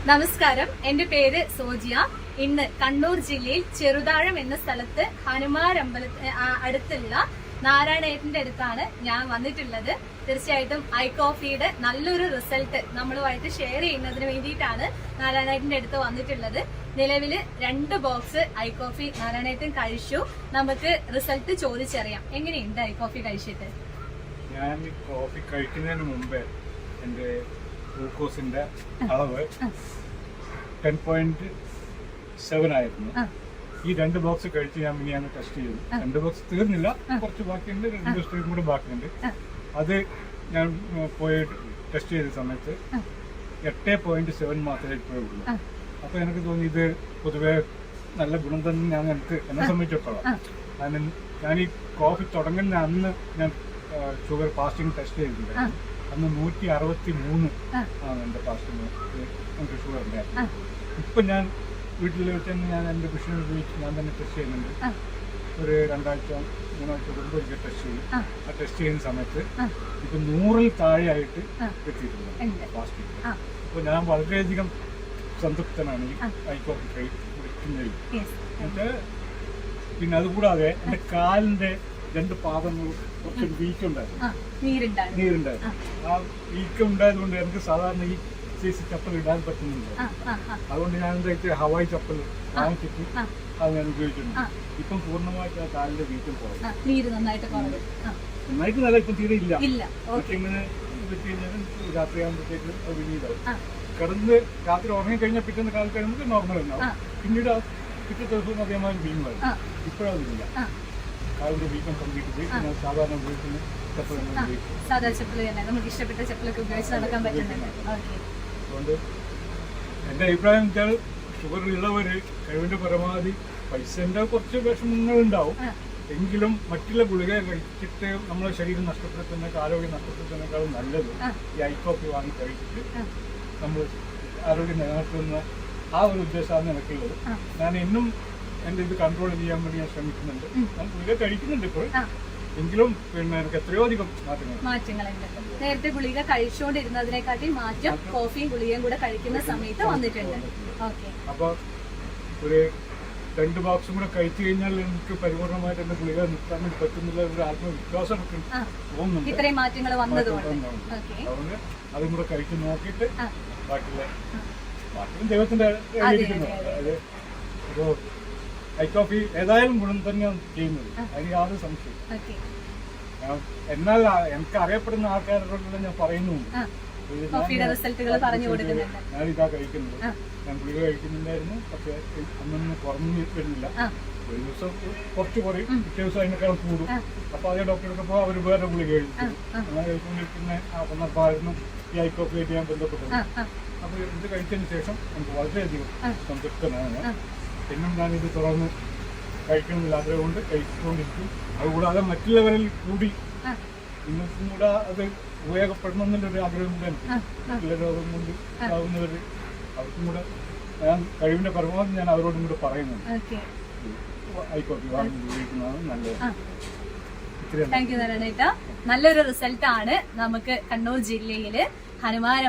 നമസ്കാരം, എന്റെ പേര് സോജിയ. ഇന്ന് കണ്ണൂർ ജില്ലയിൽ ചെറുതാഴം എന്ന സ്ഥലത്ത് ഹനുമാൻ അടുത്തുള്ള നാരായണേട്ടന്റെ അടുത്താണ് ഞാൻ വന്നിട്ടുള്ളത്. തീർച്ചയായിട്ടും ഐ കോഫിയുടെ നല്ലൊരു റിസൾട്ട് നമ്മളുമായിട്ട് ഷെയർ ചെയ്യുന്നതിന് വേണ്ടിയിട്ടാണ് നാരായണേട്ടന്റെ അടുത്ത് വന്നിട്ടുള്ളത്. നിലവില് 2 ബോക്സ് ഐ കോഫി നാരായണേട്ടൻ കഴിച്ചു. നമുക്ക് റിസൾട്ട് ചോദിച്ചറിയാം. എങ്ങനെയുണ്ട് ഐ കോഫി കഴിച്ചിട്ട്? ഞാൻ കോഫി കഴിക്കുന്നതിന് മുമ്പേ എന്റെ ഗ്ലൂക്കോസിന്റെ അളവ് 10.7 ആയിരുന്നു. ഈ 2 ബോക്സ് കഴിച്ച് ഞാൻ മിനിയാന്ന് ടെസ്റ്റ് ചെയ്തു. 2 ബോക്സ് തീർന്നില്ല, കുറച്ച് ബാക്കിയുണ്ട്, 2 ദിവസത്തേക്കും കൂടെ ബാക്കിയുണ്ട്. അത് ഞാൻ പോയി ടെസ്റ്റ് ചെയ്ത സമയത്ത് 8.7 മാത്രമേ ഇപ്പോഴും ഉള്ളൂ. അപ്പൊ എനിക്ക് തോന്നി ഇത് പൊതുവെ നല്ല ഗുണം തന്നെ എന്നെ സംബന്ധിച്ചിടത്തോളം. കാരണം ഞാൻ ഈ കോഫി തുടങ്ങുന്ന അന്ന് ഞാൻ ഷുഗർ ഫാസ്റ്റിംഗ് ടെസ്റ്റ് ചെയ്തിട്ടുണ്ടായിരുന്നു. അന്ന് 163 ആണ് എന്റെ ഫാസ്റ്റിംഗ് എനിക്ക് ഷുഗർ ഉണ്ടായിരുന്നു. ഇപ്പൊ ഞാൻ വീട്ടിൽ വെച്ച് തന്നെ ഞാൻ എന്റെ മെഷീൻ ഉപയോഗിച്ച് ഞാൻ തന്നെ ടെസ്റ്റ് ചെയ്യുന്നുണ്ട്. ഒരു 2 ആഴ്ച 3 ആഴ്ച മുമ്പ് എനിക്ക് ടെസ്റ്റ് ചെയ്യും. ആ ടെസ്റ്റ് ചെയ്യുന്ന സമയത്ത് ഇപ്പൊ 100-ൽ താഴെയായിട്ട് എത്തിയിട്ടുണ്ട് ഫാസ്റ്റിംഗ്. അപ്പൊ ഞാൻ വളരെയധികം സംതൃപ്തനാണ് ഈ ഐ കോഫി കുടിക്കുന്നതിൽ. എന്നിട്ട് പിന്നെ അതുകൂടാതെ എന്റെ കാലിന്റെ 2 പാദങ്ങളും കുറച്ചൊരു വീക്കുണ്ടായിരുന്നു, നീരുണ്ടായിരുന്നു. ആ വീക്കം ഉണ്ടായത് കൊണ്ട് എനിക്ക് സാധാരണ ഈ സൈസ് ചപ്പൽ ഇടാൻ പറ്റുന്നില്ല. അതുകൊണ്ട് ഞാൻ എന്താ ഹവായി ചപ്പൽ വാങ്ങിച്ചിട്ട് അത് ഞാൻ ഉപയോഗിച്ചിട്ടുണ്ട്. ഇപ്പം പൂർണ്ണമായിട്ട് ആ കാലിന്റെ വീക്കം കുറയും. നന്നായിട്ട് നല്ല ഇപ്പം തീരെ ഇല്ല. പക്ഷെ ഇങ്ങനെ വെച്ച് കഴിഞ്ഞാൽ രാത്രിയാകുമ്പോഴത്തേക്ക് അത് പിന്നീടാവും. കിടന്ന് രാത്രി ഉറങ്ങിക്കഴിഞ്ഞാൽ പിറ്റേന്ന് കാലത്ത് കഴിയുമ്പോൾ നോർമൽ ഉണ്ടാവും. പിന്നീട് പിറ്റേ ദിവസവും അതേമാതിരി വീങ്ങുമായിരുന്നു. ഇപ്പോഴതില്ല. കാലിന്റെ വീക്കം കംപ്ലീറ്റ് പോയി. ഞാൻ സാധാരണ ഉപയോഗിക്കുന്ന ചപ്പൽ അതുകൊണ്ട് എന്റെ അഭിപ്രായം വെച്ചാൽ ഷുഗർ ഉള്ളവര് കഴിവിന്റെ പരമാവധി പൈസന്റെ കുറച്ച് വിഷമങ്ങളുണ്ടാവും, എങ്കിലും മറ്റുള്ള ഗുളിക കഴിച്ചിട്ട് നമ്മളെ ശരീരം നഷ്ടപ്പെടുത്തുന്ന ആരോഗ്യം നഷ്ടപ്പെടുത്തുന്നതിനേക്കാളും നല്ലത് ഈ ഐ കോഫി വാങ്ങി കഴിച്ചിട്ട് നമ്മൾ ആരോഗ്യം നിലനിർത്തുന്ന ആ ഒരു ഉദ്ദേശമാണ് എനിക്കുള്ളത്. ഞാൻ എന്നും എന്റെ ഇത് കൺട്രോൾ ചെയ്യാൻ വേണ്ടി ഞാൻ ശ്രമിക്കുന്നുണ്ട്. ഞാൻ ഗുളിക കഴിക്കുന്നുണ്ട് ഇപ്പോൾ, എങ്കിലും പിന്നെ എനിക്ക് എത്രയോ അധികം മാറ്റങ്ങളുണ്ട്. നേരത്തെ ഗുളിക കഴിച്ചുകൊണ്ടിരുന്നതിനെക്കാട്ടി മാറ്റം കോഫിയും ഗുളികയും കൂടെ കഴിക്കുന്ന സമയത്ത് വന്നിട്ടുണ്ട്. അപ്പൊ ഒരു 2 ബോക്സും കൂടെ കഴിച്ചു കഴിഞ്ഞാൽ എനിക്ക് പരിപൂർണമായിട്ട് എന്റെ ഗുളിക നിർത്താൻ വേണ്ടി പറ്റുന്നില്ല ഒരു ആത്മവിശ്വാസം തോന്നുന്നുണ്ട്. ഇത്രയും മാറ്റങ്ങൾ വന്നതുകൊണ്ട് അതുകൊണ്ട് അതും കൂടെ കഴിച്ചു നോക്കിയിട്ട് ബാക്കിയും ദൈവത്തിന്റെ അതായത് ഒരു ഐ കോഫി ഏതായാലും ഗുണം തന്നെയാണ് ചെയ്യുന്നത്, അതിന് യാതൊരു സംശയം. എന്നാൽ എനിക്ക് അറിയപ്പെടുന്ന ആൾക്കാരോട് ഞാൻ പറയുന്നുണ്ട്, ഞാനിതാ കഴിക്കുന്നത്, ഞാൻ ഗുളിക കഴിക്കുന്നുണ്ടായിരുന്നു, പക്ഷെ അന്നൊന്നും കുറഞ്ഞു വരുന്നില്ല. ഒരു ദിവസം കുറച്ച് കുറയും, പിറ്റേ ദിവസം അതിനേക്കാൾ കൂടും. അപ്പൊ അതേ ഡോക്ടർക്ക് അവർ വേറെ ഗുളിക കഴിച്ചു. അങ്ങനെ കഴിച്ചുകൊണ്ടിരിക്കുന്ന ആ സന്ദർഭമായിരുന്നു ഈ ഐ കോഫി ആയിട്ട് ഞാൻ ബന്ധപ്പെട്ടത്. അപ്പൊ ഇത് കഴിച്ചതിന് ശേഷം എനിക്ക് വളരെയധികം സംതൃപ്തനാണ്. എന്നും ഞാനിത് തുടർന്ന് കഴിക്കണമെന്നില്ല ആഗ്രഹം കൊണ്ട് കഴിച്ചുകൊണ്ടിരിക്കും. അതുകൂടാതെ മറ്റുള്ളവരിൽ കൂടി നിങ്ങൾക്കും കൂടെ അത് ഉപയോഗപ്പെടണമെന്നുള്ളൊരു ആഗ്രഹം കൂടെ എനിക്ക്. മറ്റുള്ള രോഗം കൊണ്ട് ആവുന്നവർ അവർക്കും കൂടെ ഞാൻ കഴിവിന്റെ പരമാവധി ഞാൻ അവരോടും കൂടെ പറയുന്നുണ്ട്. ഐ കോഫി വാങ്ങി ഉപയോഗിക്കുന്നതാണ് നല്ലത്. താങ്ക് യു നാരായണേട്ട. നല്ലൊരു റിസൾട്ട് ആണ് നമുക്ക് കണ്ണൂർ ജില്ലയില് ഹനുമാൻ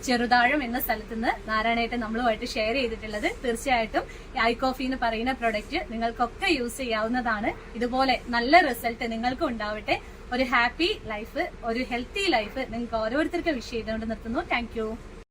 ചെറുതാഴം എന്ന സ്ഥലത്ത് നിന്ന് നാരായണേട്ടൻ നമ്മളുമായിട്ട് ഷെയർ ചെയ്തിട്ടുള്ളത്. തീർച്ചയായിട്ടും ഐ കോഫി എന്ന് പറയുന്ന പ്രൊഡക്റ്റ് നിങ്ങൾക്കൊക്കെ യൂസ് ചെയ്യാവുന്നതാണ്. ഇതുപോലെ നല്ല റിസൾട്ട് നിങ്ങൾക്കും ഉണ്ടാവട്ടെ. ഒരു ഹാപ്പി ലൈഫ്, ഒരു ഹെൽത്തി ലൈഫ് നിങ്ങൾക്ക് ഓരോരുത്തർക്കും വിഷ് ചെയ്തുകൊണ്ട് നിർത്തുന്നു. Thank you.